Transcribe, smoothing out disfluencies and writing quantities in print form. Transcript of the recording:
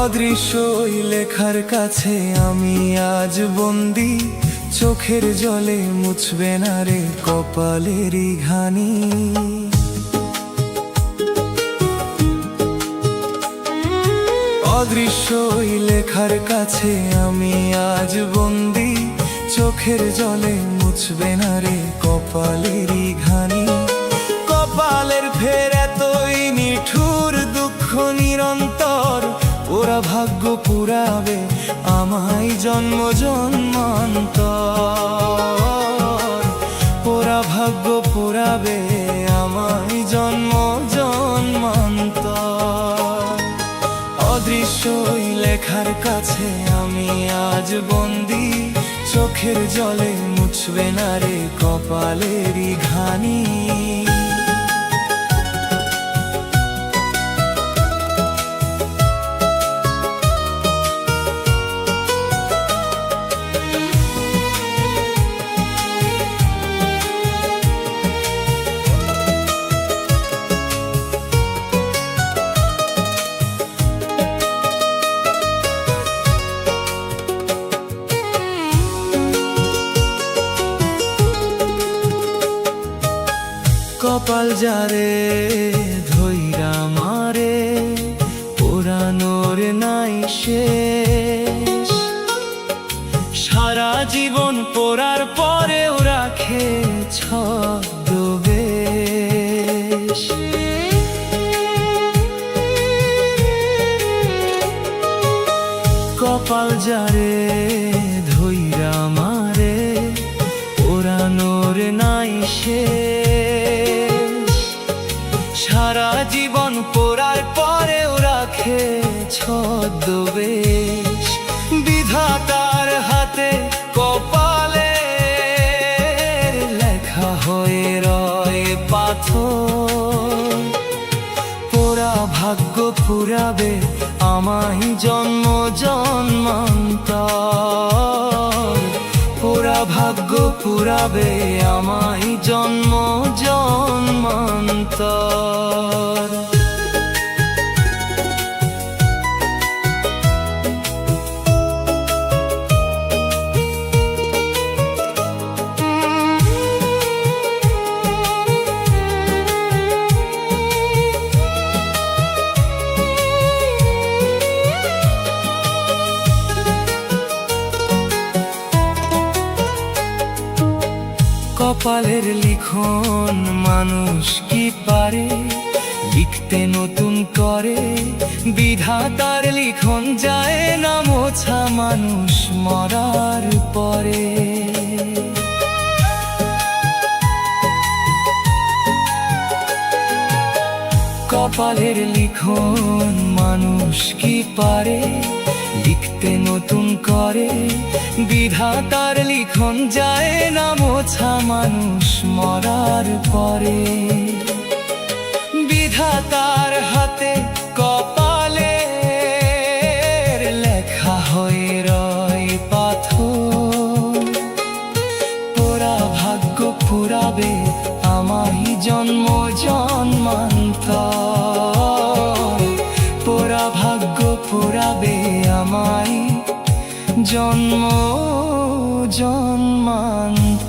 অদৃশ্য ওই লেখার কাছে আমি আজ বন্দি, চোখের জলে মুছবে না রে কপালেরই ঘানি। অদৃশ্য ওই লেখার কাছে আমি আজ বন্দি, চোখের জলে মুছবে না রে কপালেরই ঘানি। কপালের ফের এতই নিঠুর দুঃখ নিরন্তর, ওরা ভাগ্য পুরাবে আমায় জন্ম জন্মান্তর। ওরা ভাগ্য পুরাবে আমায় জন্ম জন্মান্তর। অদৃশ্য ওই লেখার কাছে আমি আজ বন্দি, চোখের জলে মুছবে না রে কপালেরই ঘানি। কপাল যারে ধইরা মারে, পোড়ানোর নাই শেষ। সারা জীবন পোড়ার পরেও রাখে ছদ্মবেশ। কপাল যারে ধইরা মারে, পোড়ানোর নাই শেষ। সারা জীবন পোড়ার পরেও রাখে ছদ্মবেশ। বিধাতার হাতে কপালের লেখা হয়ে রয় পাথর। পোড়া ভাগ্য পুরাবে আমায় জন্ম জন্মান্তর। পোড়া ভাগ্য পুরাবে আমায় জন্ম জন্মান্তর। কপালের লিখন মানুষ কি পারে লিখতে নতুন করে, বিধাতার লিখন যায় না মোছা মানুষ মরার পরে। কপালের লিখন মানুষ কি পারে লিখতে নতুন করে, বিধাতার লিখন যায় না মোছা মানুষ মরার পরে। বিধাতার হাতে কপালের লেখা হয়ে রয় পাথর। পোড়া ভাগ্য পুরাবে আমায় জন্ম জন্মান্তর। পোড়া ভাগ্য পুরাবে আমায় জন্ম জন্মান্তর।